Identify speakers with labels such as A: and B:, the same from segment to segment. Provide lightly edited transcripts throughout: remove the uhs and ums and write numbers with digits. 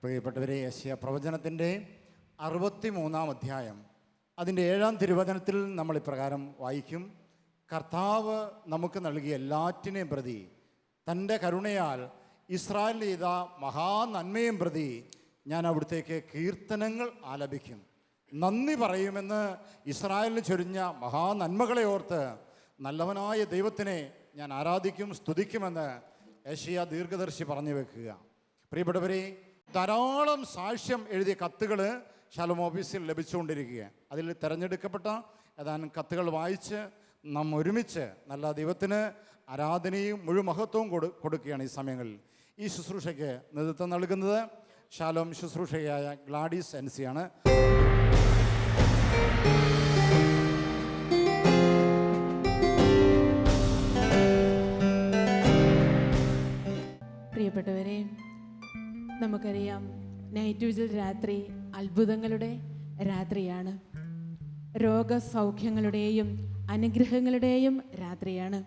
A: പ്രിയപ്പെട്ടവരെ, യെശയ്യാ പ്രവചനത്തിൻ്റെ 63-ാം അധ്യായം അതിൻ്റെ 7-ാം തിരുവചനത്തിൽ നമ്മൾ ഇപ്രകാരം വായിക്കും: കർത്താവ് നമുക്ക് നൽകിയ എല്ലാറ്റിനെയും പ്രതി, തൻ്റെ കരുണയാൽ ഇസ്രായേൽ ചെയ്ത മഹാനന്മയും പ്രതി ഞാൻ അവിടുത്തേക്ക് കീർത്തനങ്ങൾ ആലപിക്കും. നന്ദി പറയുമെന്ന് ഇസ്രായേലിന് ചൊരിഞ്ഞ മഹാനന്മകളെ ഓർത്ത് നല്ലവനായ ദൈവത്തിനെ ഞാൻ ആരാധിക്കും, സ്തുതിക്കുമെന്ന് യെശയ്യാ ദീർഘദർശി പറഞ്ഞു വെക്കുക. പ്രിയപ്പെട്ടവരെ, ധാരാളം സാക്ഷ്യം എഴുതിയ കത്തുകൾ ശലോം ഓഫീസിൽ ലഭിച്ചുകൊണ്ടിരിക്കുക. അതിൽ തിരഞ്ഞെടുക്കപ്പെട്ട ഏതാനും കത്തുകൾ വായിച്ച് നാം ഒരുമിച്ച് നല്ല ദൈവത്തിന് ആരാധനയും മുഴുമഹത്വവും കൊടുക്കുകയാണ്. ഈ സമയങ്ങളിൽ ഈ ശുശ്രൂഷയ്ക്ക് നേതൃത്വം നൽകുന്നത് ശലോം ശുശ്രൂഷകയായ ഗ്ലാഡീസ് എൻസിയാണ്.
B: പ്രിയപ്പെട്ടവരെ, നമുക്കറിയാം, നൈറ്റ് വിജിൽ രാത്രി അത്ഭുതങ്ങളുടെ രാത്രിയാണ്. രോഗസൗഖ്യങ്ങളുടെയും അനുഗ്രഹങ്ങളുടെയും രാത്രിയാണ്.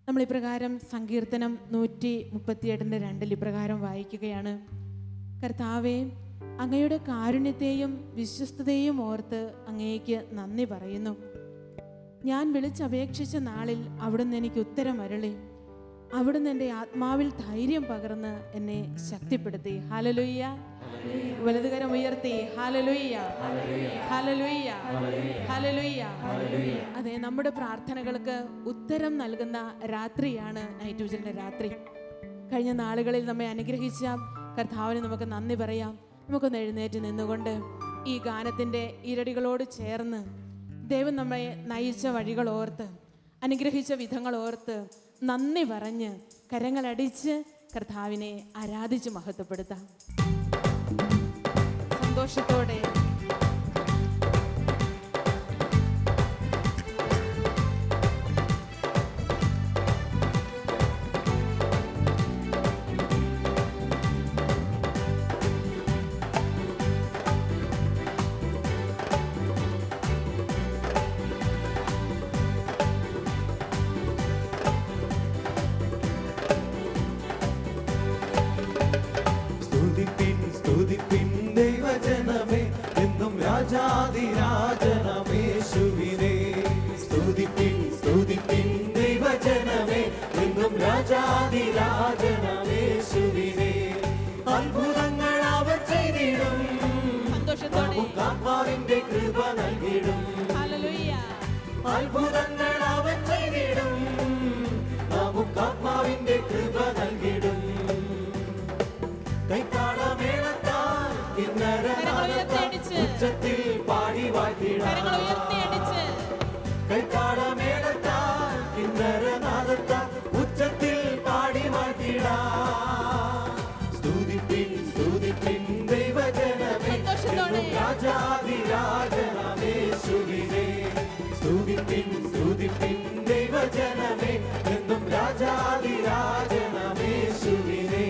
B: നമ്മളിപ്രകാരം സങ്കീർത്തനം 138:2 ഇപ്രകാരം വായിക്കുകയാണ്: കർത്താവേ, അങ്ങയുടെ കാരുണ്യത്തെയും വിശ്വസ്തതയും ഓർത്ത് അങ്ങേക്ക് നന്ദി പറയുന്നു. ഞാൻ വിളിച്ചപേക്ഷിച്ച നാളിൽ അവിടുന്ന് എനിക്ക് ഉത്തരം അരുളി. അവിടുന്ന് എൻ്റെ ആത്മാവിൽ ധൈര്യം പകർന്ന് എന്നെ ശക്തിപ്പെടുത്തി. ഹല്ലേലൂയ. വലതുകരം ഉയർത്തി ഹല്ലേലൂയ, ഹല്ലേലൂയ, ഹല്ലേലൂയ. അതെ, നമ്മുടെ പ്രാർത്ഥനകൾക്ക് ഉത്തരം നൽകുന്ന രാത്രിയാണ് നൈറ്റ് വിജിലിൻ്റെ രാത്രി. കഴിഞ്ഞ നാളുകളിൽ നമ്മെ അനുഗ്രഹിച്ച കർത്താവിന് നമുക്ക് നന്ദി പറയാം. നമുക്കൊന്ന് എഴുന്നേറ്റ് നിന്നുകൊണ്ട് ഈ ഗാനത്തിൻ്റെ ഇരടികളോട് ചേർന്ന് ദൈവം നമ്മെ നയിച്ച വഴികൾ ഓർത്ത്, അനുഗ്രഹിച്ച വിധങ്ങൾ ഓർത്ത് നന്ദി പറഞ്ഞ് കരങ്ങളടിച്ച് കർത്താവിനെ ആരാധിച്ച് മഹത്വപ്പെടുത്താം. സന്തോഷത്തോടെ
C: രാജാധിരാജനമേശുവിനെ സ്തുതിപ്പിൻ, സ്തുതിപ്പിൻ ദൈവജനമേ, എന്നും രാജാധിരാജനമേശുവിനെ. അത്ഭുതങ്ങൾ അവർ ചെയ്തിടും, ആത്മാവിന്റെ കൃപ നൽകിടും. അത്ഭുതങ്ങൾ അവർ ചെയ്തിടും, നമുക്ക് ആത്മാവിന്റെ കൃപ നൽകിടും. കൈത്താളമേളത്താൽ ഉച്ചത്തിൽ പാടി വാഴ്ത്തിടാം. കൈത്താളമേളത്താൽ കിന്നരനാദത്താൽ ഉച്ചത്തിൽ പാടി വാഴ്ത്തിടാം. സ്തുതിപ്പിൻ, സ്തുതിപ്പിൻ ദൈവജനമേ, രാജാധിരാജനമേശുവിനെ. സ്തുതിപ്പിൻ, സ്തുതിപ്പിൻ ദൈവജനമേ, എന്നും രാജാധിരാജനമേശുവിനെ.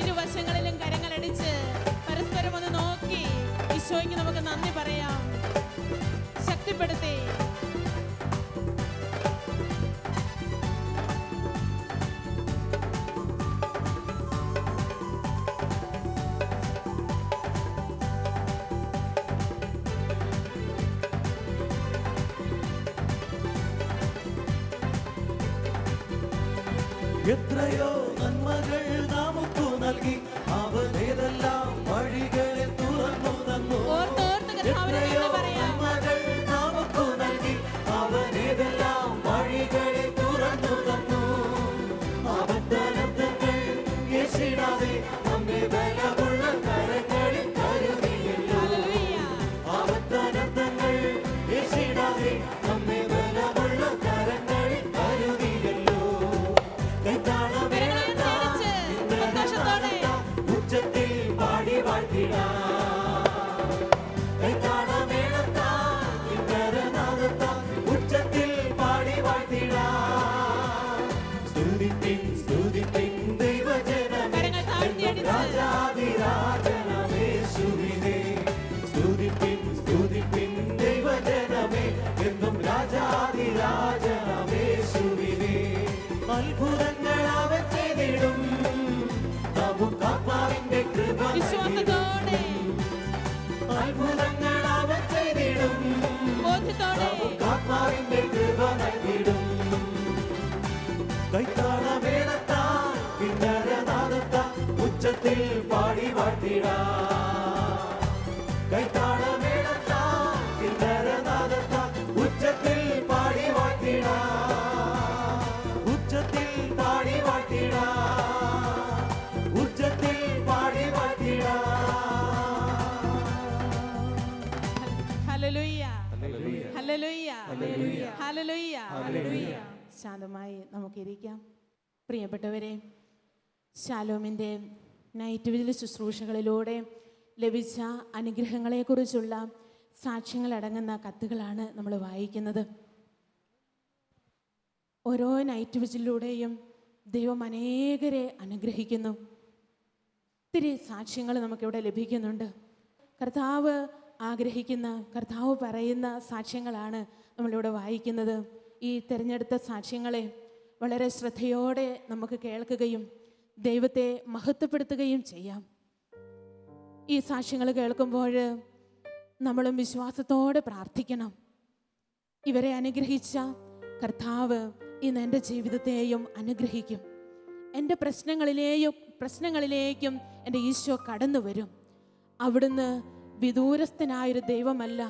B: ഇരുവശങ്ങളിലും കരങ്ങളടിച്ച് പരസ്പരം ഒന്ന് നോക്കി ഈശോയ്ക്ക് നമുക്ക് നന്ദി പറയാം. ശക്തിപ്പെടുത്തി
C: എത്രയോ നന്മകൾ നമുക്കു നൽകി, അവനേതെല്ലാം വഴികളെ തുറന്നു തന്നു. എത്രയോ നന്മകൾ നമുക്കു നൽകി, അവനേതെല്ലാം വഴികളെ തുറന്നു തന്നു. അവത്തനത്തങ്ങൾ യേശിടാതെ നമ്മെ ബലമുള്ള കരങ്ങളിൽ കരുതിയല്ലോ. അവത്തനത്തങ്ങൾ യേശിടാതെ നമ്മെ ബലമുള്ള കരങ്ങളിൽ കരുതിയല്ലോ. കൈത്താളമേള കിന്നരനാദത്താ ഉച്ചത്തിൽ പാടി വാഴ്ത്തിടാ കൈത്താളമേളത്താ കിന്നരനാദത്താ ഉച്ചത്തിൽ പാടി വാഴ്ത്തിടാ ഉച്ചത്തിൽ പാടി വാഴ്ത്തിടാ ഉച്ചത്തിൽ പാടി വാഴ്ത്തിടാ
B: ഹല്ലേലൂയ ഹല്ലേലൂയ ഹല്ലേലൂയ ഹല്ലേലൂയ. ശാന്തമായി നമുക്കിരിക്കാം. പ്രിയപ്പെട്ടവരെ, ശാലോമിൻ്റെ നൈറ്റ് വിജിൽ ശുശ്രൂഷകളിലൂടെ ലഭിച്ച അനുഗ്രഹങ്ങളെക്കുറിച്ചുള്ള സാക്ഷ്യങ്ങളടങ്ങുന്ന കത്തുകളാണ് നമ്മൾ വായിക്കുന്നത്. ഓരോ നൈറ്റ് വിജിലൂടെയും ദൈവം അനേകരെ അനുഗ്രഹിക്കുന്നു. ഒത്തിരി സാക്ഷ്യങ്ങൾ നമുക്കിവിടെ ലഭിക്കുന്നുണ്ട്. കർത്താവ് ആഗ്രഹിക്കുന്ന, കർത്താവ് പറയുന്ന സാക്ഷ്യങ്ങളാണ് നമ്മളിവിടെ വായിക്കുന്നത്. ഈ തിരഞ്ഞെടുത്ത സാക്ഷ്യങ്ങളെ വളരെ ശ്രദ്ധയോടെ നമുക്ക് കേൾക്കുകയും ദൈവത്തെ മഹത്വപ്പെടുത്തുകയും ചെയ്യാം. ഈ സാക്ഷ്യങ്ങൾ കേൾക്കുമ്പോൾ നമ്മളും വിശ്വാസത്തോടെ പ്രാർത്ഥിക്കണം. ഇവരെ അനുഗ്രഹിച്ച കർത്താവ് ഇന്ന് എൻ്റെ ജീവിതത്തെയും അനുഗ്രഹിക്കും. എൻ്റെ പ്രശ്നങ്ങളിലേക്കും എൻ്റെ ഈശോ കടന്നു വരും. അവിടുന്ന് വിദൂരസ്ഥനായൊരു ദൈവമല്ല,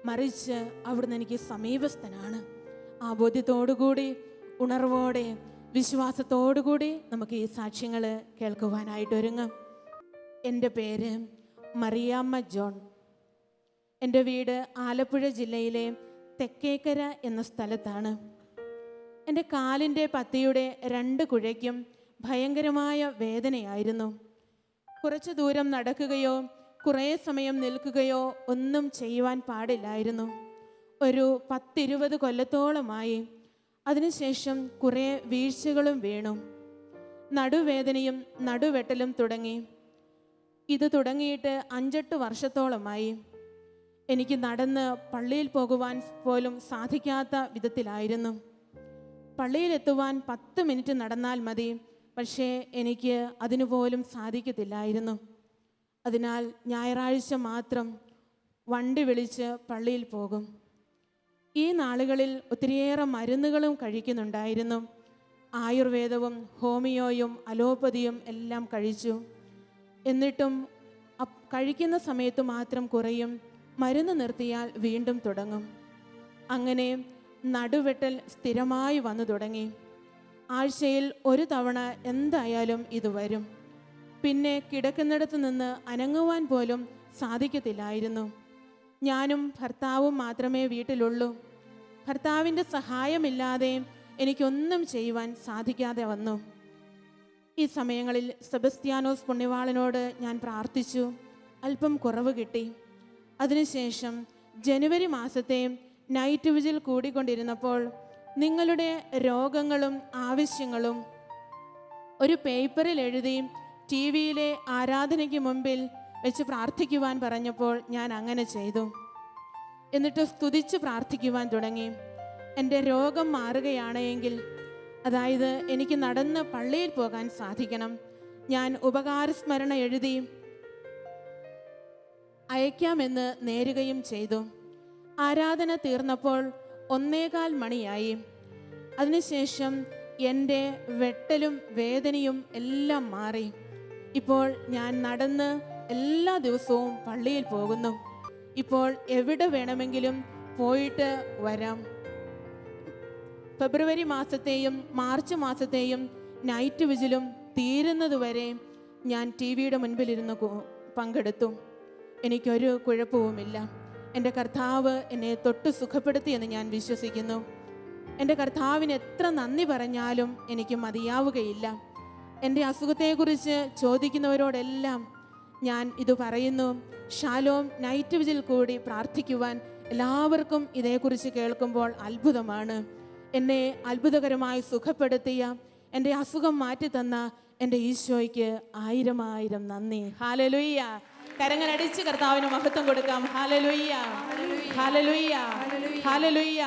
B: മറിച്ച് അവിടുന്ന് എനിക്ക് സമീപസ്ഥനാണ്. ആ ബോധ്യത്തോടുകൂടി, ഉണർവോടെ, വിശ്വാസത്തോടുകൂടി നമുക്ക് ഈ സാക്ഷ്യങ്ങൾ കേൾക്കുവാനായിട്ട് ഒരുങ്ങാം. എൻ്റെ പേര് മറിയാമ്മ ജോൺ. എൻ്റെ വീട് ആലപ്പുഴ ജില്ലയിലെ തെക്കേക്കര എന്ന സ്ഥലത്താണ്. എൻ്റെ കാലിൻ്റെ പത്തിയുടെ 2 കുഴയ്ക്കും ഭയങ്കരമായ വേദനയായിരുന്നു. കുറച്ച് ദൂരം നടക്കുകയോ കുറേ സമയം നിൽക്കുകയോ ഒന്നും ചെയ്യുവാൻ പാടില്ലായിരുന്നു. ഒരു 10-20 കൊല്ലത്തോളമായി. അതിനുശേഷം കുറേ വീഴ്ചകളും വീണു. നടുവേദനയും നടുവെട്ടലും തുടങ്ങി. ഇത് തുടങ്ങിയിട്ട് 5-8 വർഷത്തോളമായി. എനിക്ക് നടന്ന് പള്ളിയിൽ പോകുവാൻ പോലും സാധിക്കാത്ത വിധത്തിലായിരുന്നു. പള്ളിയിലെത്തുവാൻ 10 മിനിറ്റ് നടന്നാൽ മതി, പക്ഷേ എനിക്ക് അതിനുപോലും സാധിക്കത്തില്ലായിരുന്നു. അതിനാൽ ഞായറാഴ്ച മാത്രം വണ്ടി വിളിച്ച് പള്ളിയിൽ പോകും. ഈ നാളുകളിൽ ഒത്തിരിയേറെ മരുന്നുകളും കഴിക്കുന്നുണ്ടായിരുന്നു. ആയുർവേദവും ഹോമിയോയും അലോപ്പതിയും എല്ലാം കഴിച്ചു. എന്നിട്ടും കഴിക്കുന്ന സമയത്ത് മാത്രം കുറയും, മരുന്ന് നിർത്തിയാൽ വീണ്ടും തുടങ്ങും. അങ്ങനെ നടുവെട്ടൽ സ്ഥിരമായി വന്നു തുടങ്ങി. ആഴ്ചയിൽ 1 തവണ എന്തായാലും ഇത് വരും. പിന്നെ കിടക്കുന്നിടത്ത് നിന്ന് അനങ്ങുവാൻ പോലും സാധിക്കത്തില്ലായിരുന്നു. ഞാനും ഭർത്താവും മാത്രമേ വീട്ടിലുള്ളൂ. ഭർത്താവിൻ്റെ സഹായമില്ലാതെ എനിക്കൊന്നും ചെയ്യുവാൻ സാധിക്കാതെ വന്നു. ഈ സമയങ്ങളിൽ സെബസ്ത്യാനോസ് പുണ്യവാളനോട് ഞാൻ പ്രാർത്ഥിച്ചു. അല്പം കുറവ് കിട്ടി. അതിനുശേഷം ജനുവരി മാസത്തെ നൈറ്റ് വിജിൽ കൂടിക്കൊണ്ടിരുന്നപ്പോൾ നിങ്ങളുടെ രോഗങ്ങളും ആവശ്യങ്ങളും ഒരു പേപ്പറിൽ എഴുതി TV-യിലെ ആരാധനയ്ക്ക് മുമ്പിൽ വെച്ച് പ്രാർത്ഥിക്കുവാൻ പറഞ്ഞപ്പോൾ ഞാൻ അങ്ങനെ ചെയ്തു. എന്നിട്ട് സ്തുതിച്ച് പ്രാർത്ഥിക്കുവാൻ തുടങ്ങി. എൻ്റെ രോഗം മാറുകയാണെങ്കിൽ, അതായത് എനിക്ക് നടന്ന് പള്ളിയിൽ പോകാൻ സാധിക്കണം, ഞാൻ ഉപകാരസ്മരണ എഴുതി അയക്കാമെന്ന് നേരുകയും ചെയ്തു. ആരാധന തീർന്നപ്പോൾ 1:15 മണിയായി. അതിനുശേഷം എൻ്റെ വെട്ടലും വേദനയും എല്ലാം മാറി. ഇപ്പോൾ ഞാൻ നടന്ന് എല്ലാ ദിവസവും പള്ളിയിൽ പോകുന്നു. ഇപ്പോൾ എവിടെ വേണമെങ്കിലും പോയിട്ട് വരാം. ഫെബ്രുവരി മാസത്തെയും മാർച്ച് മാസത്തെയും നൈറ്റ് വിജിലും തീരുന്നതുവരെ ഞാൻ TV-യുടെ മുൻപിലിരുന്ന് പങ്കെടുത്തു. എനിക്കൊരു കുഴപ്പവുമില്ല. എൻ്റെ കർത്താവ് എന്നെ തൊട്ട് സുഖപ്പെടുത്തിയെന്ന് ഞാൻ വിശ്വസിക്കുന്നു. എൻ്റെ കർത്താവിന് എത്ര നന്ദി പറഞ്ഞാലും എനിക്ക് മതിയാവുകയില്ല. എൻ്റെ അസുഖത്തെക്കുറിച്ച് ചോദിക്കുന്നവരോടെല്ലാം ഞാൻ ഇത് പറയുന്നു. ഷാലോം നൈറ്റ് വിജിൽ കൂടി പ്രാർത്ഥിക്കുവാൻ എല്ലാവർക്കും ഇതേക്കുറിച്ച് കേൾക്കുമ്പോൾ അത്ഭുതമാണ്. എന്നെ അത്ഭുതകരമായി സുഖപ്പെടുത്തിയ, എൻ്റെ അസുഖം മാറ്റിത്തന്ന എൻ്റെ ഈശോയ്ക്ക് 1000 നന്ദി. ഹല്ലേലൂയ. കരങ്ങളടിച്ച് കർത്താവിന് മഹത്വം കൊടുക്കാം. Hallelujah, hallelujah, hallelujah.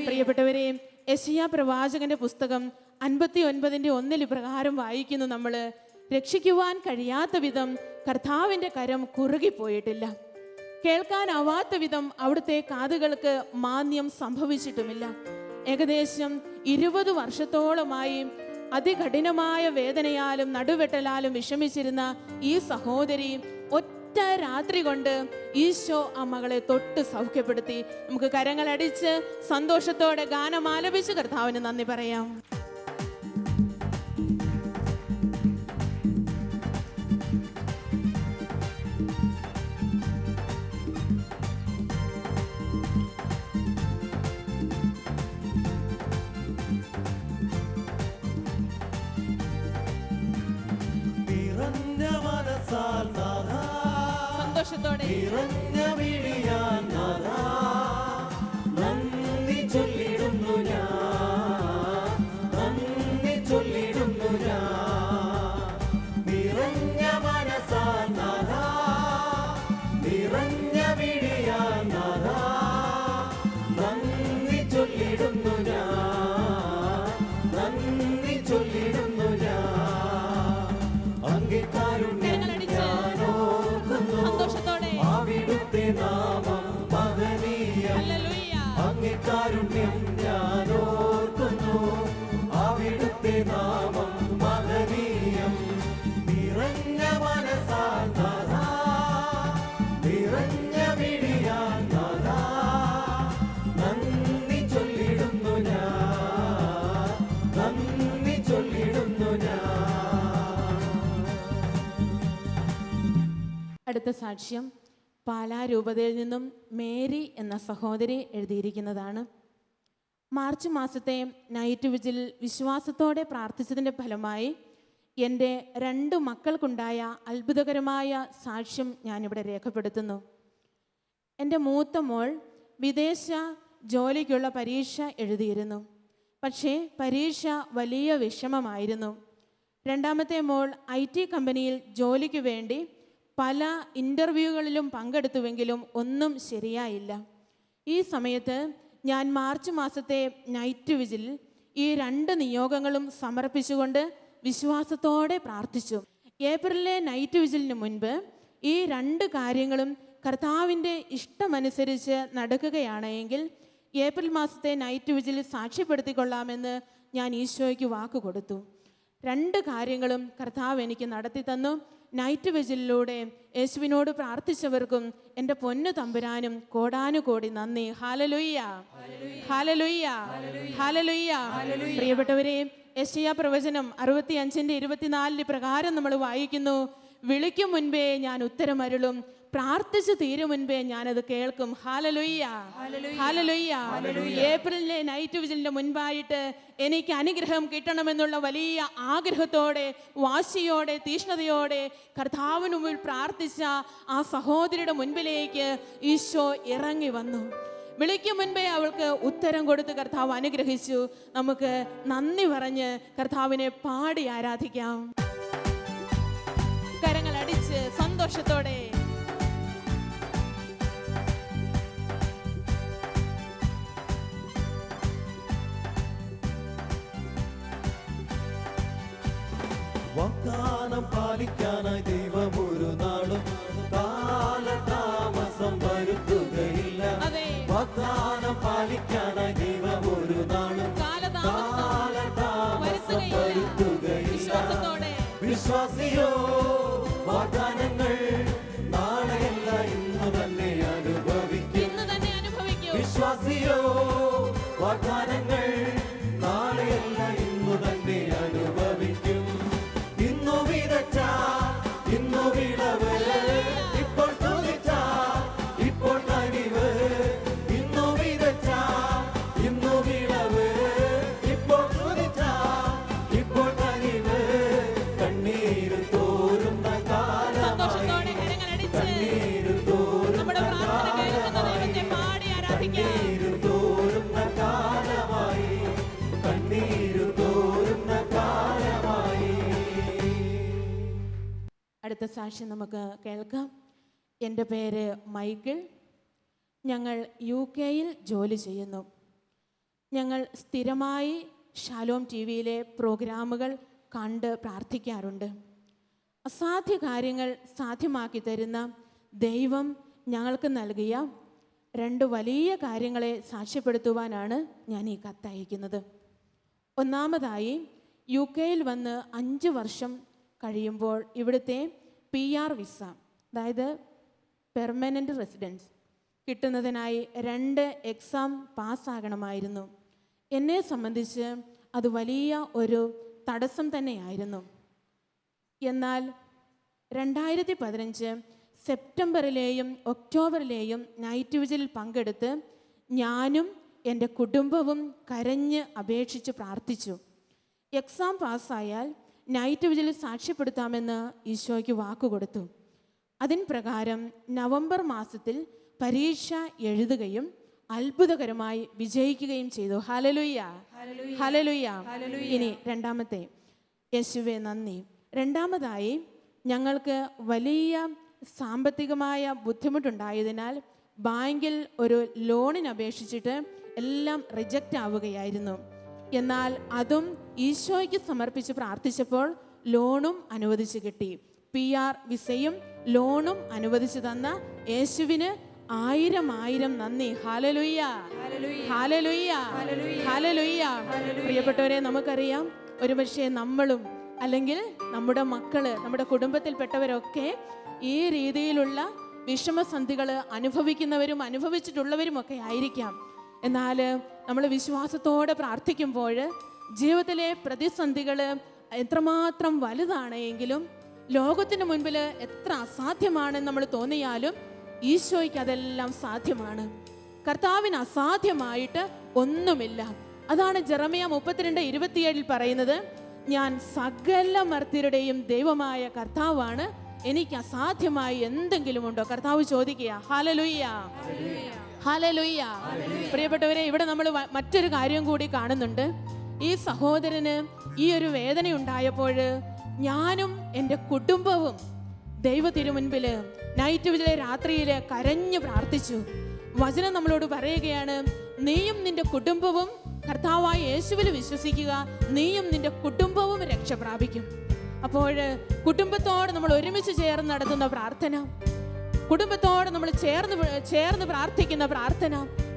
B: പ്രിയപ്പെട്ടവരെ, യെശയ്യാ പ്രവാചകന്റെ പുസ്തകം 59:1 ഇപ്രകാരം വായിക്കുന്നു നമ്മൾ: രക്ഷിക്കുവാൻ കഴിയാത്ത വിധം കർത്താവിൻ്റെ കരം കുറുകിപ്പോയിട്ടില്ല, കേൾക്കാനാവാത്ത വിധം അവിടുത്തെ കാതുകൾക്ക് മാന്യം സംഭവിച്ചിട്ടുമില്ല. ഏകദേശം 20 വർഷത്തോളമായി അതികഠിനമായ വേദനയാലും നടുവെട്ടലാലും വിഷമിച്ചിരുന്ന ഈ സഹോദരി ഒറ്റ രാത്രി കൊണ്ട് ഈശോ ആ മകളെ തൊട്ട് സൗഖ്യപ്പെടുത്തി. നമുക്ക് കരങ്ങളടിച്ച് സന്തോഷത്തോടെ ഗാനം ആലപിച്ച് കർത്താവിന് നന്ദി പറയാം.
C: നിറഞ്ഞ മനസ്സാൽ നാഥാ,
B: സന്തോഷത്തോടെ
C: നിറഞ്ഞ വിളിയാൽ നാഥാ, നന്ദി ചൊല്ലിടുന്നു ഞാൻ, നന്ദി ചൊല്ലിടുന്നു ഞാൻ. നിറഞ്ഞ മനസ്സാൽ നാഥാ, നിറഞ്ഞ വിളിയാൽ നാഥാ, നന്ദി ചൊല്ലിടുന്നു ഞാൻ, നന്ദി ചൊല്ലിടുന്നു ഞാൻ.
B: സന്തോഷത്തോടെ
C: അവിടുത്തെ നാമം മഹനീയം, അങ്ങേ കാരുണ്യം ഞാൻ ഓർക്കുന്നു. അവിടുത്തെ നാമം മഹനീയം. നിറഞ്ഞ മനസ്സാൽ നാഥാ, നിറഞ്ഞ വിളിയാൽ നാഥാ, നന്ദി ചൊല്ലിടുന്നു ഞാൻ, നന്ദി ചൊല്ലിടുന്നു ഞാൻ.
B: അടുത്ത സാക്ഷ്യം പാലാ രൂപതയിൽ നിന്നും മേരി എന്ന സഹോദരി എഴുതിയിരിക്കുന്നതാണ്. മാർച്ച് മാസത്തെ നൈറ്റ് വിജിൽ വിശ്വാസത്തോടെ പ്രാർത്ഥിച്ചതിൻ്റെ ഫലമായി എൻ്റെ 2 മക്കൾക്കുണ്ടായ അത്ഭുതകരമായ സാക്ഷ്യം ഞാനിവിടെ രേഖപ്പെടുത്തുന്നു. എൻ്റെ മൂത്ത മോൾ വിദേശ ജോലിക്കുള്ള പരീക്ഷ എഴുതിയിരുന്നു. പക്ഷേ പരീക്ഷ വലിയ വിഷമമായിരുന്നു. രണ്ടാമത്തെ മോൾ IT കമ്പനിയിൽ ജോലിക്ക് വേണ്ടി പല ഇൻ്റർവ്യൂകളിലും പങ്കെടുത്തുവെങ്കിലും ഒന്നും ശരിയായില്ല. ഈ സമയത്ത് ഞാൻ മാർച്ച് മാസത്തെ നൈറ്റ് വിജിൽ ഈ 2 നിയോഗങ്ങളും സമർപ്പിച്ചുകൊണ്ട് വിശ്വാസത്തോടെ പ്രാർത്ഥിച്ചു. ഏപ്രിലിലെ നൈറ്റ് വിജിലിന് മുൻപ് ഈ 2 കാര്യങ്ങളും കർത്താവിൻ്റെ ഇഷ്ടമനുസരിച്ച് നടക്കുകയാണ് എങ്കിൽ ഏപ്രിൽ മാസത്തെ നൈറ്റ് വിജിൽ സാക്ഷ്യപ്പെടുത്തിക്കൊള്ളാമെന്ന് ഞാൻ ഈശോയ്ക്ക് വാക്ക് കൊടുത്തു. 2 കാര്യങ്ങളും കർത്താവ് എനിക്ക് നടത്തി തന്നു. നൈറ്റ് വിജിലിലൂടെ യേശുവിനോട് പ്രാർത്ഥിച്ചവർക്കും എൻ്റെ പൊന്നു തമ്പുരാനും കോടാനുകോടി നന്ദി. Hallelujah, hallelujah, hallelujah. പ്രിയപ്പെട്ടവരെ, യെശയ്യാ പ്രവചനം 65:24 പ്രകാരം നമ്മൾ വായിക്കുന്നു, വിളിക്കും മുൻപേ ഞാൻ ഉത്തരമരുളും, പ്രാർത്ഥിച്ചു തീരും മുൻപേ ഞാനത് കേൾക്കും. Hallelujah, hallelujah. ഏപ്രിലിലെ നൈറ്റ് വിജിലിന്റെ മുൻപായിട്ട് എനിക്ക് അനുഗ്രഹം കിട്ടണമെന്നുള്ള വലിയ ആഗ്രഹത്തോടെ, വാശിയോടെ, തീഷ്ണതയോടെ കർത്താവിന് മുമ്പിൽ പ്രാർത്ഥിച്ച ആ സഹോദരിയുടെ മുൻപിലേക്ക് ഈശോ ഇറങ്ങി വന്നു. വിളിക്കും മുൻപേ അവൾക്ക് ഉത്തരം കൊടുത്ത് കർത്താവ് അനുഗ്രഹിച്ചു. നമുക്ക് നന്ദി പറഞ്ഞ് കർത്താവിനെ പാടി ആരാധിക്കാം. കരങ്ങൾ അടിച്ച് സന്തോഷത്തോടെ.
C: വാഗ്ദാനം പാലിക്കാനായി ദൈവം ഒരു നാളും കാലതാമസം വരുത്തുകയില്ല. വാഗ്ദാനം പാലിക്കാനായി ദൈവം ഒരു നാളും കാലതാമസം വരുത്തുകയില്ല. വിശ്വാസിയോ വാഗ്ദാനങ്ങൾ നാളെയല്ല ഇന്നു തന്നെ അനുഭവിക്കും. വിശ്വാസിയോ വാഗ്ദാനങ്ങൾ നാളെയല്ല ഇന്നു തന്നെ അനുഭവിക്കും. ഇന്നു വിതച്ച ഇന്നു വിളവ്, ഇപ്പോൾ സ്തുതിച്ച ഇപ്പോൾ കനിവ്. ഇന്നു വിതച്ച ഇന്നു വിളവ്, ഇപ്പോൾ സ്തുതിച്ച ഇപ്പോൾ കനിവ്. കണ്ണീര് തോരുന്ന കാലമായി, കണ്ണീര് തോരുന്ന കാലമായി, കണ്ണീര് തോരുന്ന കാലമായി, കണ്ണീര് തോരുന്ന കാലമായി.
B: അടുത്ത സാക്ഷ്യം നമുക്ക് കേൾക്കാം. എൻ്റെ പേര് മൈക്കിൾ. ഞങ്ങൾ UK-യിൽ ജോലി ചെയ്യുന്നു. ഞങ്ങൾ സ്ഥിരമായി ഷാലോം TV-യിലെ പ്രോഗ്രാമുകൾ കണ്ട് പ്രാർത്ഥിക്കാറുണ്ട്. അസാധ്യ കാര്യങ്ങൾ സാധ്യമാക്കി തരുന്ന ദൈവം ഞങ്ങൾക്ക് നൽകിയ 2 വലിയ കാര്യങ്ങളെ സാക്ഷ്യപ്പെടുത്തുവാനാണ് ഞാൻ ഈ കത്തയക്കുന്നത്. ഒന്നാമതായി, UK വന്ന് 5 വർഷം കഴിയുമ്പോൾ ഇവിടുത്തെ PR വിസ, അതായത് പെർമനൻ്റ് റെസിഡൻസ് കിട്ടുന്നതിനായി 2 എക്സാം പാസ്സാകണമായിരുന്നു. എന്നെ സംബന്ധിച്ച് അത് വലിയ ഒരു തടസ്സം തന്നെയായിരുന്നു. എന്നാൽ 2015 സെപ്റ്റംബറിലെയും ഒക്ടോബറിലെയും നൈറ്റ് വിജിലിൽ പങ്കെടുത്ത് ഞാനും എൻ്റെ കുടുംബവും കരഞ്ഞ് അപേക്ഷിച്ച് പ്രാർത്ഥിച്ചു. എക്സാം പാസ്സായാൽ നൈറ്റ് വിജിലിൽ സാക്ഷ്യപ്പെടുത്താമെന്ന് ഈശോയ്ക്ക് വാക്കുകൊടുത്തു. അതിന് പ്രകാരം നവംബർ മാസത്തിൽ പരീക്ഷ എഴുതുകയും അത്ഭുതകരമായി വിജയിക്കുകയും ചെയ്തു. Hallelujah, hallelujah. ഇനി രണ്ടാമത്തെ, യേശുവേ നന്ദി. രണ്ടാമതായി, ഞങ്ങൾക്ക് വലിയ സാമ്പത്തികമായ ബുദ്ധിമുട്ടുണ്ടായതിനാൽ ബാങ്കിൽ ഒരു ലോണിന് അപേക്ഷിച്ചിട്ട് എല്ലാം റിജക്റ്റ് ആവുകയായിരുന്നു. എന്നാൽ അതും ഈശോയ്ക്ക് സമർപ്പിച്ച് പ്രാർത്ഥിച്ചപ്പോൾ ലോണും അനുവദിച്ച് കിട്ടി. PR വിസയും ലോണും അനുവദിച്ചു തന്ന യേശുവിന് 1000 നന്ദി. Hallelujah, hallelujah, hallelujah. പ്രിയപ്പെട്ടവരെ, നമുക്കറിയാം, ഒരുപക്ഷെ നമ്മളും അല്ലെങ്കിൽ നമ്മുടെ മക്കള്, നമ്മുടെ കുടുംബത്തിൽപ്പെട്ടവരൊക്കെ ഈ രീതിയിലുള്ള വിഷമസന്ധികൾ അനുഭവിക്കുന്നവരും അനുഭവിച്ചിട്ടുള്ളവരുമൊക്കെ ആയിരിക്കാം. എന്നാൽ നമ്മൾ വിശ്വാസത്തോടെ പ്രാർത്ഥിക്കുമ്പോൾ ജീവിതത്തിലെ പ്രതിസന്ധികൾ എത്രമാത്രം വലുതാണ് എങ്കിലും, ലോകത്തിന് മുൻപിൽ എത്ര അസാധ്യമാണെന്ന് നമ്മൾ തോന്നിയാലും ഈശോയ്ക്ക് അതെല്ലാം സാധ്യമാണ്. കർത്താവിന് അസാധ്യമായിട്ട് ഒന്നുമില്ല. അതാണ് ജെറമ്യ 32:27 പറയുന്നത്, ഞാൻ സകല മർത്യരുടെയും ദൈവമായ കർത്താവാണ്, എനിക്ക് അസാധ്യമായി എന്തെങ്കിലും ഉണ്ടോ? കർത്താവ് ചോദിക്കുക. Hallelujah, hallelujah. പ്രിയപ്പെട്ടവരെ, ഇവിടെ നമ്മൾ മറ്റൊരു കാര്യം കൂടി കാണുന്നുണ്ട്. ഈ സഹോദരന് ഈ ഒരു വേദന ഉണ്ടായപ്പോൾ ഞാനും എൻ്റെ കുടുംബവും ദൈവ തിരുമുൻപിൽ നൈറ്റ് വിജിലെ രാത്രിയിൽ കരഞ്ഞു പ്രാർത്ഥിച്ചു. വചനം നമ്മളോട് പറയുകയാണ്, നീയും നിന്റെ കുടുംബവും കർത്താവായ യേശുവിൽ വിശ്വസിക്കുക, നീയും നിന്റെ കുടുംബവും രക്ഷ പ്രാപിക്കും. അപ്പോൾ കുടുംബത്തോട് നമ്മൾ ഒരുമിച്ച് ചേർന്ന് നടത്തുന്ന പ്രാർത്ഥന, കുടുംബത്തോട് നമ്മൾ ചേർന്ന് പ്രാർത്ഥിക്കുന്ന പ്രാർത്ഥന,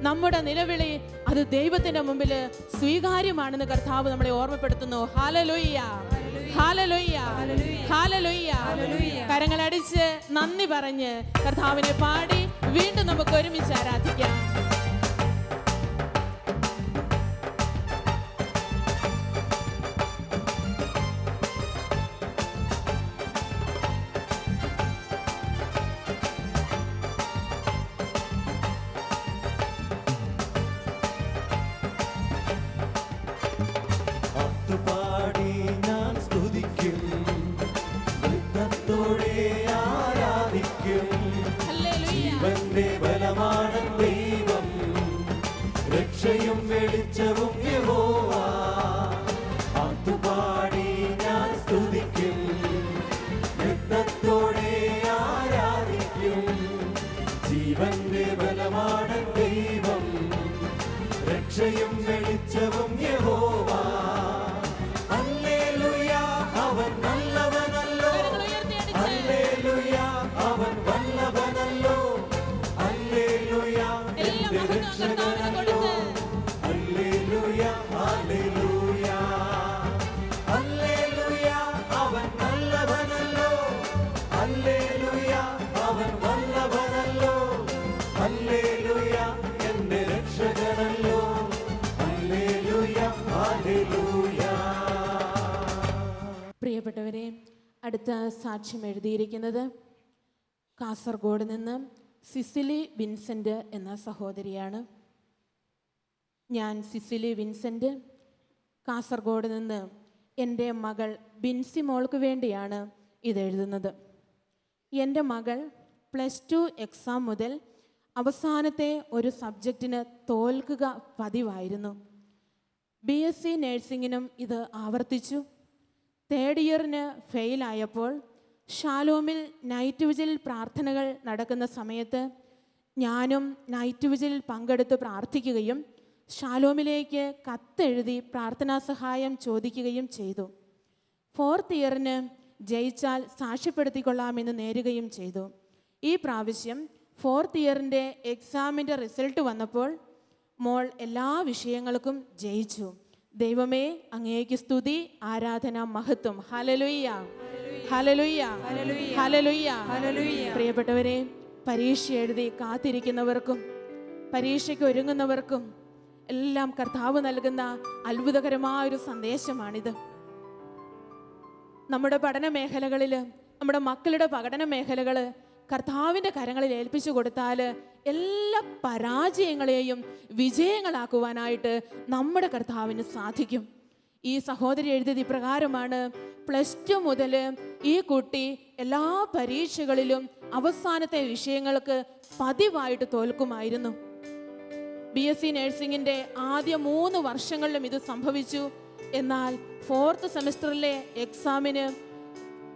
B: നമ്മുടെ നിലവിളി, അത് ദൈവത്തിന്റെ മുമ്പിൽ സ്വീകാര്യമാണെന്ന് കർത്താവ് നമ്മളെ ഓർമ്മപ്പെടുത്തുന്നു. Hallelujah, hallelujah, hallelujah. കരങ്ങളടിച്ച് നന്ദി പറഞ്ഞ് കർത്താവിനെ പാടി വീണ്ടും നമുക്ക് ഒരുമിച്ച് ആരാധിക്കാം.
C: പാടി ഞാൻ സ്തുതിക്കും, നൃത്തത്തോടെ ആരാധിക്കും. ജീവന്റെ ബലമാണ് ദൈവം, രക്ഷയും വെളിച്ചവും യഹോവ. പാട്ടുപാടി ഞാൻ സ്തുതിക്കും, നൃത്തത്തോടെ ആരാധിക്കും. ജീവന്റെ ബലമാണ് ദൈവം, രക്ഷയും വെളിച്ചവും യഹോവ. ഹല്ലേലൂയ, അവൻ നല്ലവനല്ലോ. ഹല്ലേലൂയ, അവൻ വല്ലഭനല്ലോ. ഹല്ലേലൂയ, എന്റെ രക്ഷകനല്ലോ. ഹല്ലേലൂയ, ഹല്ലേലൂയ, ഹല്ലേലൂയ, അവൻ നല്ലവനല്ലോ. ഹല്ലേലൂയ, അവൻ വല്ലഭനല്ലോ. ഹല്ലേലൂയ, എന്റെ രക്ഷകനല്ലോ. Hallelujah, hallelujah.
B: പ്രിയപ്പെട്ടവരെ, അടുത്ത സാക്ഷ്യം എഴുതിയിരിക്കുന്നത് കാസർഗോഡ് നിന്ന് സിസിലി വിൻസെൻ്റ് എന്ന സഹോദരിയാണ്. ഞാൻ സിസിലി വിൻസെൻ്റ്, കാസർഗോഡ് നിന്ന് എൻ്റെ മകൾ ബിൻസി മോൾക്ക് വേണ്ടിയാണ് ഇതെഴുതുന്നത്. എൻ്റെ മകൾ +2 എക്സാം മുതൽ അവസാനത്തെ ഒരു സബ്ജക്റ്റിന് തോൽക്കുക പതിവായിരുന്നു. BSc നഴ്സിങ്ങിനും ഇത് ആവർത്തിച്ചു. 3rd ഇയറിന് ഫെയിലായപ്പോൾ ഷാലോമിൽ നൈറ്റ് വിജിലിൽ പ്രാർത്ഥനകൾ നടക്കുന്ന സമയത്ത് ഞാനും നൈറ്റ് വിജിലിൽ പങ്കെടുത്ത് പ്രാർത്ഥിക്കുകയും ഷാലോമിലേക്ക് കത്തെഴുതി പ്രാർത്ഥനാ സഹായം ചോദിക്കുകയും ചെയ്തു. 4th ഇയറിന് ജയിച്ചാൽ സാക്ഷ്യപ്പെടുത്തിക്കൊള്ളാമെന്ന് നേരുകയും ചെയ്തു. ഈ പ്രാവശ്യം 4th ഇയറിൻ്റെ എക്സാമിൻ്റെ റിസൾട്ട് വന്നപ്പോൾ മോൾ എല്ലാ വിഷയങ്ങൾക്കും ജയിച്ചു. ദൈവമേ, അങ്ങേക്ക് സ്തുതി, ആരാധന, മഹത്വം. Hallelujah, hallelujah, hallelujah, hallelujah. പ്രിയപ്പെട്ടവരെ, പരീക്ഷ എഴുതി കാത്തിരിക്കുന്നവർക്കും പരീക്ഷയ്ക്ക് ഒരുങ്ങുന്നവർക്കും എല്ലാം കർത്താവ് നൽകുന്ന അത്ഭുതകരമായൊരു സന്ദേശമാണിത്. നമ്മുടെ പഠന മേഖലകളിൽ, നമ്മുടെ മക്കളുടെ പഠന മേഖലകൾ കർത്താവിൻ്റെ കരങ്ങളിൽ ഏൽപ്പിച്ചു കൊടുത്താൽ എല്ലാ പരാജയങ്ങളെയും വിജയങ്ങളാക്കുവാനായിട്ട് നമ്മുടെ കർത്താവിന് സാധിക്കും. ഈ സഹോദരി എഴുതിയത് ഇപ്രകാരമാണ്: +2 മുതൽ ഈ കുട്ടി എല്ലാ പരീക്ഷകളിലും അവസാനത്തെ വിഷയങ്ങൾക്ക് പതിവായിട്ട് തോൽക്കുമായിരുന്നു. BSc നഴ്സിംഗിൻ്റെ ആദ്യ 3 വർഷങ്ങളിലും ഇത് സംഭവിച്ചു. എന്നാൽ 4th സെമസ്റ്ററിലെ എക്സാമിന്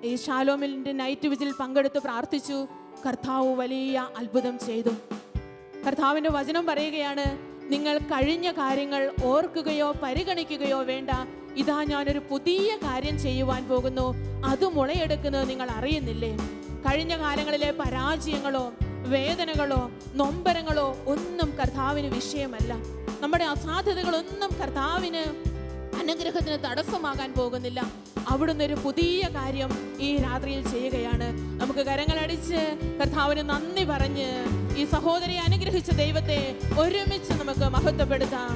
B: ഈ ഷാലോമിൻ്റെ നൈറ്റ് വിജിൽ പങ്കെടുത്ത് പ്രാർത്ഥിച്ചു. കർത്താവ് വലിയ അത്ഭുതം ചെയ്തു. കർത്താവിൻ്റെ വചനം പറയുകയാണ്: നിങ്ങൾ കഴിഞ്ഞ കാര്യങ്ങൾ ഓർക്കുകയോ പരിഗണിക്കുകയോ വേണ്ട, ഇതാ ഞാനൊരു പുതിയ കാര്യം ചെയ്യുവാൻ പോകുന്നു, അത് മുളയെടുക്കുന്നത് നിങ്ങൾ അറിയുന്നില്ലേ. കഴിഞ്ഞ കാലങ്ങളിലെ പരാജയങ്ങളോ വേദനകളോ നൊമ്പരങ്ങളോ ഒന്നും കർത്താവിന് വിഷയമല്ല. നമ്മുടെ അസാധ്യതകളൊന്നും കർത്താവിന് അനുഗ്രഹത്തിന് തടസ്സമാകാൻ പോകുന്നില്ല. അവിടുന്ന് ഒരു പുതിയ കാര്യം ഈ രാത്രിയിൽ ചെയ്യുകയാണ്. നമുക്ക് കരങ്ങളടിച്ച് കർത്താവിന് നന്ദി പറഞ്ഞ് ഈ സഹോദരിയെ അനുഗ്രഹിച്ച ദൈവത്തെ ഒരുമിച്ച് നമുക്ക് മഹത്വപ്പെടുത്താം.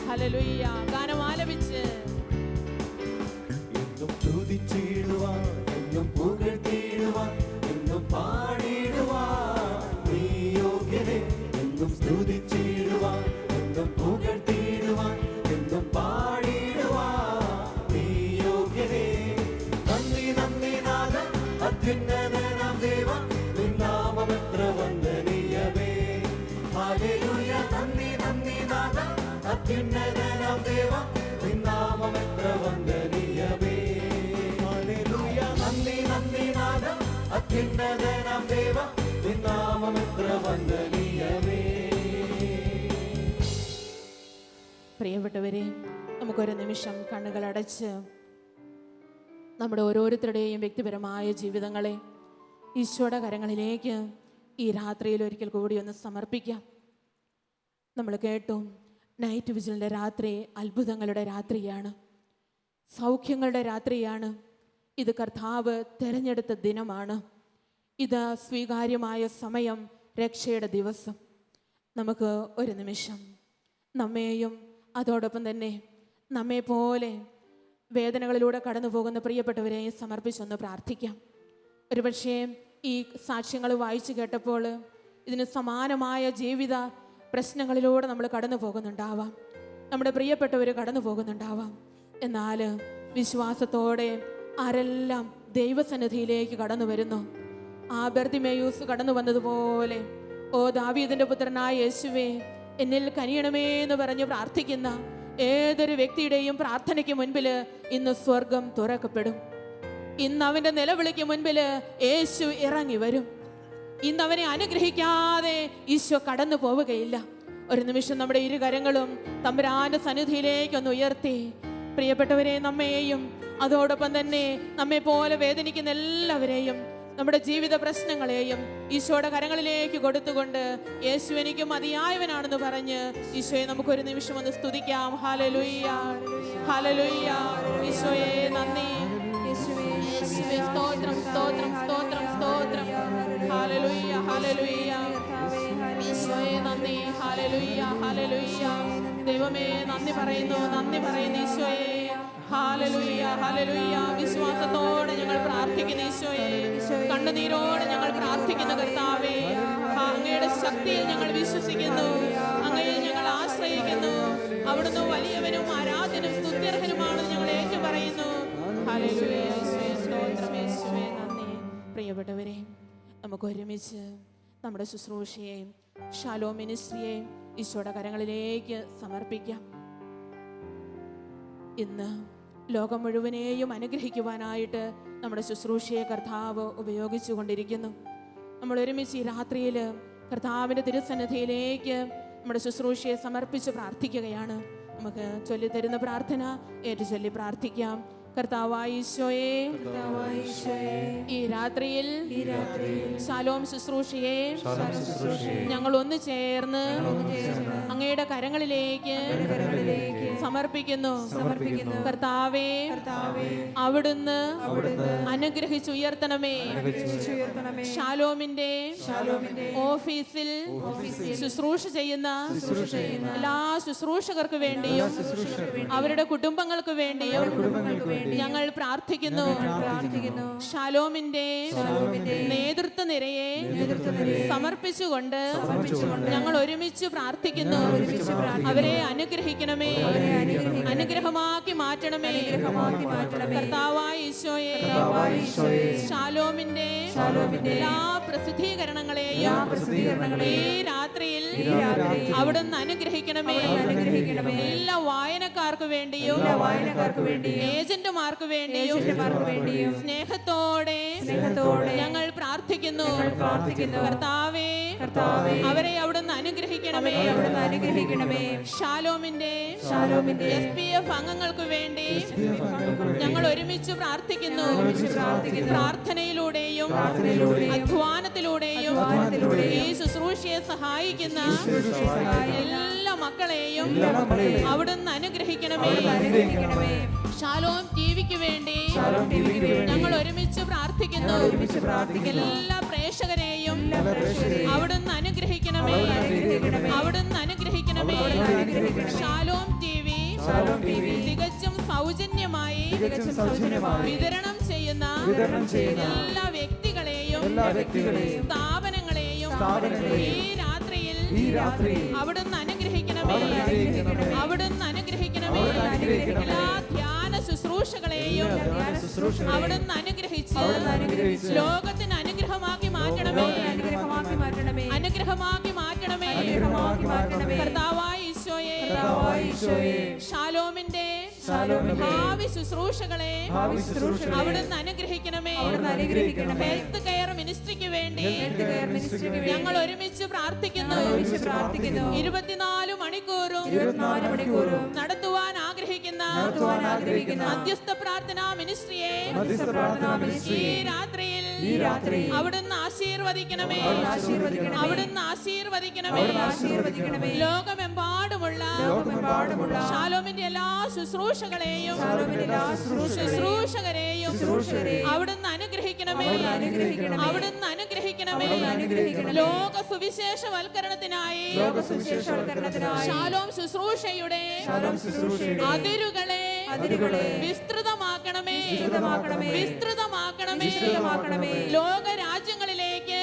B: ഹല്ലേലൂയ. ഗാനം ആലപിച്ച്
C: എന്നും സ്തുതിച്ചിടുവാൻ, എന്നും പുകഴ്ത്തിയിടുവാൻ, എന്നും പാടിടുവാൻ നീ യോഗ്യനേ. എന്നും സ്തുതിച്ചിടുവാൻ, എന്നും പുകഴ്ത്തിയിടുവാൻ, എന്നും പാടിടുവാൻ നീ യോഗ്യനേ. നന്ദി നന്ദി നാഥ, അത്യുന്നതനാം ദേവ, നിൻ നാമമെത്ര വന്ദനീയമേ. ഹല്ലേലൂയ. നന്ദി നന്ദി നാഥ, അത്യുന്നതനാം ദേവ, നിൻ നാമമെത്ര വന്ദനീയമേ. ഹല്ലേലൂയ. നന്ദി നന്ദി നാഥ, അത്യുന്നതനാം ദേവ, നിൻ നാമമെത്ര വന്ദനീയമേ.
B: പ്രിയപ്പെട്ടവരെ, നമുക്കൊരു നിമിഷം കണ്ണുകളടച്ച് നമ്മുടെ ഓരോരുത്തരുടെയും വ്യക്തിപരമായ ജീവിതങ്ങളെ ഈശോയുടെ കരങ്ങളിലേക്ക് ഈ രാത്രിയിൽ ഒരിക്കൽ കൂടി ഒന്ന് സമർപ്പിക്കാം. നമ്മൾ കേട്ടു, നൈറ്റ് വിജിലിൻ്റെ രാത്രി അത്ഭുതങ്ങളുടെ രാത്രിയാണ്, സൗഖ്യങ്ങളുടെ രാത്രിയാണ്. ഇത് കർത്താവ് തിരഞ്ഞെടുത്ത ദിനമാണ്. ഇത് സ്വീകാര്യമായ സമയം, രക്ഷയുടെ ദിവസം. നമുക്ക് ഒരു നിമിഷം നമ്മെയും അതോടൊപ്പം തന്നെ നമ്മെ പോലെ വേദനകളിലൂടെ കടന്നു പോകുന്ന പ്രിയപ്പെട്ടവരെയും സമർപ്പിച്ചൊന്ന് പ്രാർത്ഥിക്കാം. ഒരുപക്ഷേ ഈ സാക്ഷ്യങ്ങൾ വായിച്ചു കേട്ടപ്പോൾ ഇതിന് സമാനമായ ജീവിത പ്രശ്നങ്ങളിലൂടെ നമ്മൾ കടന്നു പോകുന്നുണ്ടാവാം, നമ്മുടെ പ്രിയപ്പെട്ടവർ കടന്നു പോകുന്നുണ്ടാവാം. എന്നാൽ വിശ്വാസത്തോടെ ആരെല്ലാം ദൈവസന്നിധിയിലേക്ക് കടന്നു വരുന്നു, ആ ബർത്തിമേയൂസ് കടന്നു വന്നതുപോലെ, ഓ ദാവീദിന്റെ പുത്രനായ യേശുവേ എന്നിൽ കനിയണമേ എന്ന് പറഞ്ഞ് പ്രാർത്ഥിക്കുന്ന ഏതൊരു വ്യക്തിയുടെയും പ്രാർത്ഥനയ്ക്ക് മുൻപിൽ ഇന്ന് സ്വർഗം തുറക്കപ്പെടും. ഇന്ന് അവൻ്റെ നിലവിളിക്ക് മുൻപിൽ യേശു ഇറങ്ങി വരും. ഇന്ന് അവനെ അനുഗ്രഹിക്കാതെ ഈശോ കടന്നു പോവുകയില്ല. ഒരു നിമിഷം നമ്മുടെ ഇരുകരങ്ങളും തമ്പുരാന്റെ സന്നിധിയിലേക്കൊന്ന് ഉയർത്തി, പ്രിയപ്പെട്ടവരെ, നമ്മെയും അതോടൊപ്പം തന്നെ നമ്മെ പോലെ വേദനിക്കുന്ന എല്ലാവരെയും നമ്മുടെ ജീവിത പ്രശ്നങ്ങളെയും ഈശോയുടെ കരങ്ങളിലേക്ക് കൊടുത്തുകൊണ്ട് യേശു എനിക്ക് മതിയായവനാണെന്ന് പറഞ്ഞ് ഈശോയെ നമുക്കൊരു നിമിഷം ഒന്ന് സ്തുതിക്കാം. Hallelujah, hallelujah. ഈശോയെ നന്ദി, യേശുവേ സ്തോത്രം, സ്തോത്രം, സ്തോത്രം, സ്തോത്രം. Hallelujah, hallelujah. ഈശോയെ നന്ദി. Hallelujah, hallelujah. ദൈവമേ നന്ദി പറയുന്നു, നന്ദി പറയുന്നു ഈശോയെ. Hallelujah, hallelujah. വിശ്വാസത്തോടെ ഞങ്ങൾ പ്രാർത്ഥിക്കുന്നു ഈശോയെ, കണ്ണുനീരോടെ ഞങ്ങൾ പ്രാർത്ഥിക്കുന്ന കർത്താവേ, അങ്ങയുടെ ശക്തിയിൽ ഞങ്ങൾ വിശ്വസിക്കുന്നു, അങ്ങയിൽ ഞങ്ങൾ ആശ്രയിക്കുന്നു. അവിടുന്ന് വലിയവനും ആരാധനും സ്തുത്യർഹനുമാണെന്ന് ഞങ്ങൾ ഏറ്റുപറയുന്നു. ഹല്ലേലൂയ, യേശുവേ സ്തോത്രം, യേശുവേ നന്ദി. പ്രിയപ്പെട്ടവരെ, നമുക്ക് ഒരുമിച്ച് നമ്മുടെ ശുശ്രൂഷയെ, ഷാലോം മിനിസ്ട്രിയെ ഈശോയുടെ കരങ്ങളിലേക്ക് സമർപ്പിക്കാം. ഇന്ന് ലോകം മുഴുവനെയും അനുഗ്രഹിക്കുവാനായിട്ട് നമ്മുടെ ശുശ്രൂഷയെ കർത്താവ് ഉപയോഗിച്ചു കൊണ്ടിരിക്കുന്നു. നമ്മൾ ഒരുമിച്ച് ഈ രാത്രിയിൽ കർത്താവിൻ്റെ തിരുസന്നിധിയിലേക്ക് നമ്മുടെ ശുശ്രൂഷയെ സമർപ്പിച്ച് പ്രാർത്ഥിക്കുകയാണ്. നമുക്ക് ചൊല്ലിത്തരുന്ന പ്രാർത്ഥന ഏറ്റു ചൊല്ലി പ്രാർത്ഥിക്കാം. കർത്താവായ ഈശോയെ, ഈ രാത്രിയിൽ ശാലോം ശുശ്രൂഷയെ ഞങ്ങൾ ഒന്ന് ചേർന്ന് അങ്ങയുടെ കരങ്ങളിലേക്ക് സമർപ്പിക്കുന്നു. കർത്താവേ, അവിടുന്ന് അനുഗ്രഹിച്ചുയർത്തണമേ. ഷാലോമിന്റെ ഓഫീസിൽ ശുശ്രൂഷ ചെയ്യുന്ന എല്ലാ ശുശ്രൂഷകർക്ക് വേണ്ടിയും അവരുടെ കുടുംബങ്ങൾക്ക് വേണ്ടിയും ഞങ്ങൾ പ്രാർത്ഥിക്കുന്നു. ഷാലോമിന്റെ നേതൃത്വ നിരയെ സമർപ്പിച്ചുകൊണ്ട് ഞങ്ങൾ ഒരുമിച്ച് പ്രാർത്ഥിക്കുന്നു. അവരെ അനുഗ്രഹിക്കണമേ, അനുഗ്രഹമാക്കി മാറ്റണമേ. കർത്താവായ ഈശോയെ, ഷാലോമിന്റെ എല്ലാ പ്രസിദ്ധീകരണങ്ങളെയും ഈ രാത്രിയിൽ അവിടുന്ന് അനുഗ്രഹിക്കണമേ. എല്ലാ വായനക്കാർക്ക് വേണ്ടിയും ഏജന്റുമാർക്ക് വേണ്ടിയും സ്നേഹത്തോടെ ഞങ്ങൾ പ്രാർത്ഥിക്കുന്നു. കർത്താവേ, അവരെ അവിടുന്ന് അനുഗ്രഹിക്കണമേ. ഷാലോമിന്റെ SPF അംഗങ്ങൾക്ക് വേണ്ടി ഞങ്ങൾ ഒരുമിച്ച് പ്രാർത്ഥിക്കുന്നു. പ്രാർത്ഥനയിലൂടെയും അധ്വാനത്തിലൂടെയും ഈ ശുശ്രൂഷയെ സഹായിക്കുന്ന എല്ലാ മക്കളെയും അവിടുന്ന് അനുഗ്രഹിക്കണമേ. ഷാലോം ടിവിക്ക് വേണ്ടി ഞങ്ങൾ ഒരുമിച്ച് പ്രാർത്ഥിക്കുന്നു. എല്ലാ പ്രേക്ഷകരെയും അവിടുന്ന് അനുഗ്രഹിക്കണമേ, അവിടുന്ന് അനുഗ്രഹിക്കണമേ. ഷാലോം ടിവി തികച്ചും സൗജന്യമായി വിതരണം ചെയ്യുന്ന എല്ലാ വ്യക്തികളെയും സ്ഥാപനങ്ങളെയും ഈ രാത്രിയിൽ അവിടുന്ന് അനുഗ്രഹിക്കണമേ, അവിടുന്ന് അനുഗ്രഹിക്കണമേ. എല്ലാ ധ്യാന ശുശ്രൂഷകളെയും അവിടുന്ന് അനുഗ്രഹിച്ച് ലോകത്തിന് അനുഗ്രഹമാക്കി മാറ്റണമേ, അനുഗ്രഹമാക്കി മാറ്റണമേ. കർത്താവായ ഈശോയെ, ഷാലോമിന്റെ ഭാവി ശുശ്രൂഷകളെ അവിടുന്ന് അനുഗ്രഹിക്കണമേ. ഹെൽത്ത് കെയർ മിനിസ്ട്രിക്ക് വേണ്ടി ഞങ്ങൾ ഒരുമിച്ച് പ്രാർത്ഥിക്കുന്നു. 24 മണിക്കൂറും നടത്തുവാൻ ആഗ്രഹിക്കുന്ന മധ്യസ്ഥ പ്രാർത്ഥനാ മിനിസ്ട്രിയെ ഈ രാത്രിയിൽ അവിടുന്ന് ആശീർവദിക്കണമേ, അവിടുന്ന് ആശീർവദിക്കണമേ. ലോകമെമ്പാടുമുള്ള ഷാലോമിന്റെ എല്ലാ ശുശ്രൂഷകളെയും ശുശ്രൂഷകരെയും അവിടുന്ന് അനുഗ്രഹിക്കണമേ, അവിടുന്ന് അനുഗ്രഹിക്കണമേ. ലോക സുവിശേഷവൽക്കരണത്തിനായി ഷാലോം ശുശ്രൂഷയുടെ അതിരുകളെ വിസ്തൃതമാക്കണമേ, വിസ്തൃതമാക്കണമേ. ലോകരാജ്യങ്ങളിലേക്ക്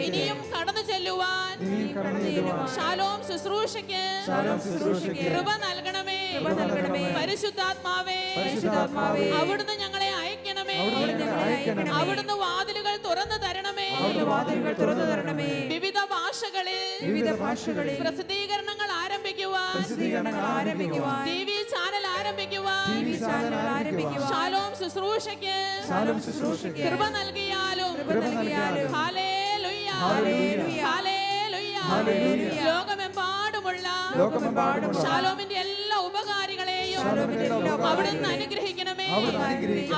B: ഇനിയും കടന്നു ചെല്ലുവാൻ ഷാലോം ശുശ്രൂഷയ്ക്ക് കൃപ നൽകണമേ. പരിശുദ്ധാത്മാവേ, അവിടുന്ന് ഞങ്ങളെ അയക്കണമേ, അവിടുന്ന് വാതിലുകൾ തുറന്നു തരണമേ. വിവിധ ഭാഷകളിൽ പ്രസിദ്ധീകരണങ്ങൾ ആരംഭിക്കുവാൻ, TV ചാനൽ ആരംഭിക്കുവാൻ ഷാലോം ശുശ്രൂഷയ്ക്ക് കൃപ നൽകിയാലും ഹല്ലേലൂയ, ഹല്ലേലൂയ. ലോകമെമ്പാടുമുള്ള ഷാലോമിന്റെ എല്ലാ ഉപകാരികളെയും അവിടുന്ന് അനുഗ്രഹിക്കണമേ,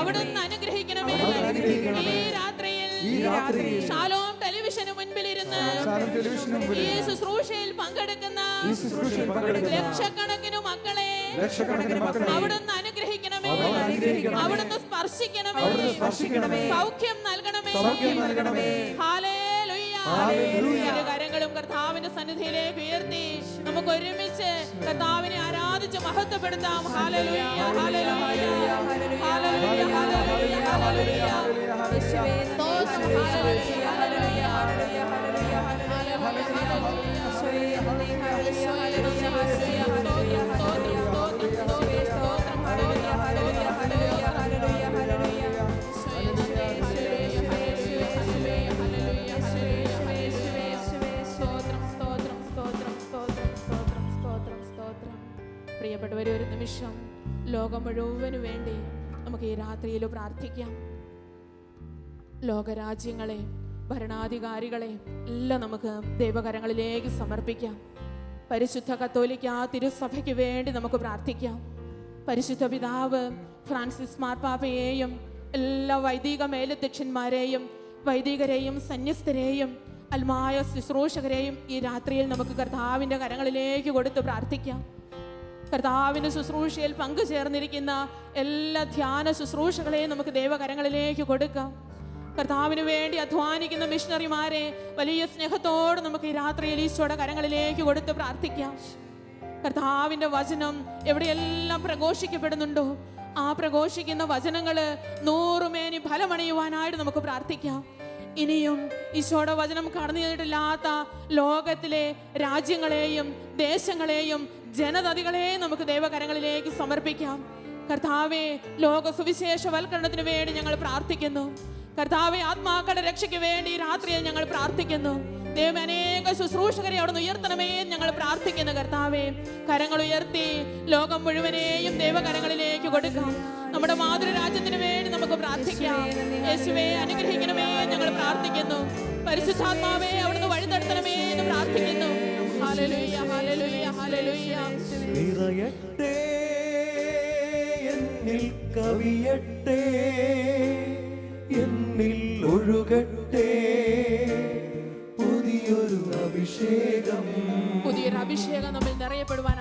B: അവിടുന്ന് അനുഗ്രഹിക്കണമേ. ഈ രാത്രിയിൽ ഷാലോം ടെലിവിഷന് മുൻപിലിരുന്ന് ഈ ശുശ്രൂഷയിൽ പങ്കെടുക്കുന്ന ലക്ഷക്കണക്കിന് മക്കളെ അവിടുന്ന് അനുഗ്രഹിക്കണമേ, അവിടുന്ന് സ്പർശിക്കണമേ, സൗഖ്യം നൽകണമേ. ഹല്ലേലൂയ. ഇരു കരങ്ങളും കർത്താവിന്റെ സന്നിധിയിലേക്ക് ഉയർത്തി നമുക്ക് ഒരുമിച്ച് കർത്താവിനെ ആരാധിച്ച് മഹത്വപ്പെടുത്താം. Hallelujah, hallelujah, hallelujah, hallelujah, hallelujah. പ്രിയപ്പെട്ടവരെ, ഒരു നിമിഷം ലോകം മുഴുവനു വേണ്ടി നമുക്ക് ഈ രാത്രിയിൽ പ്രാർത്ഥിക്കാം. ലോകരാജ്യങ്ങളെ, ഭരണാധികാരികളെ എല്ലാം നമുക്ക് ദൈവകരങ്ങളിലേക്ക് സമർപ്പിക്കാം. പരിശുദ്ധ കത്തോലിക്ക തിരുസഭയ്ക്ക് വേണ്ടി നമുക്ക് പ്രാർത്ഥിക്കാം. പരിശുദ്ധ പിതാവ് ഫ്രാൻസിസ് മാർപ്പാപ്പയെയും എല്ലാ വൈദിക മേലധ്യക്ഷന്മാരെയും വൈദികരെയും സന്യസ്തരെയും അൽമായ ശുശ്രൂഷകരെയും ഈ രാത്രിയിൽ നമുക്ക് കർത്താവിൻ്റെ കരങ്ങളിലേക്ക് കൊടുത്ത് പ്രാർത്ഥിക്കാം. കർത്താവിൻ്റെ ശുശ്രൂഷയിൽ പങ്കുചേർന്നിരിക്കുന്ന എല്ലാ ധ്യാന ശുശ്രൂഷകളെയും നമുക്ക് ദൈവകരങ്ങളിലേക്ക് കൊടുക്കാം. കർത്താവിന് വേണ്ടി അധ്വാനിക്കുന്ന മിഷണറിമാരെ വലിയ സ്നേഹത്തോടെ നമുക്ക് ഈ രാത്രിയിൽ ഈശോയുടെ കരങ്ങളിലേക്ക് കൊടുത്ത് പ്രാർത്ഥിക്കാം. കർത്താവിൻ്റെ വചനം എവിടെയെല്ലാം പ്രഘോഷിക്കപ്പെടുന്നുണ്ടോ ആ പ്രഘോഷിക്കുന്ന വചനങ്ങൾ 100 മേനി ഫലമണിയുവാനായിട്ട് നമുക്ക് പ്രാർത്ഥിക്കാം. ഇനിയും ഈശോയുടെ വചനം കടന്നു ചെന്നിട്ടില്ലാത്ത ലോകത്തിലെ രാജ്യങ്ങളെയും ദേശങ്ങളെയും ജനതതികളെയും നമുക്ക് ദൈവകരങ്ങളിലേക്ക് സമർപ്പിക്കാം. കർത്താവെ, ലോക സുവിശേഷവൽക്കരണത്തിന് വേണ്ടി ഞങ്ങൾ പ്രാർത്ഥിക്കുന്നു. കർത്താവെ, ആത്മാക്കളുടെ രക്ഷയ്ക്ക് വേണ്ടി രാത്രിയിൽ ഞങ്ങൾ പ്രാർത്ഥിക്കുന്നു. ദൈവമേ, അനേക ശുശ്രൂഷകരെ അവിടുന്ന് ഉയർത്തണമേ ഞങ്ങൾ പ്രാർത്ഥിക്കുന്നു. കർത്താവെ, കരങ്ങൾ ഉയർത്തി ലോകം മുഴുവനെയും ദൈവകരങ്ങളിലേക്ക് കൊടുക്കാം. നമ്മുടെ മാതൃരാജ്യത്തിന് വേണ്ടി നമുക്ക് പ്രാർത്ഥിക്കാം. യേശുവേ, അനുഗ്രഹിക്കണമേ ഞങ്ങൾ പ്രാർത്ഥിക്കുന്നു. പരിശുദ്ധാത്മാവേ, അവിടുന്ന് വഴി നടത്തണമേ എന്ന് പ്രാർത്ഥിക്കുന്നു. Hallelujah, hallelujah, hallelujah.
C: നിറയട്ടെ എന്നിൽ കവിയട്ടെ, എന്നിൽ ഒഴുകട്ടെ പുതിയൊരു അഭിഷേകം
B: നമ്മിൽ നിറയപ്പെടുവാൻ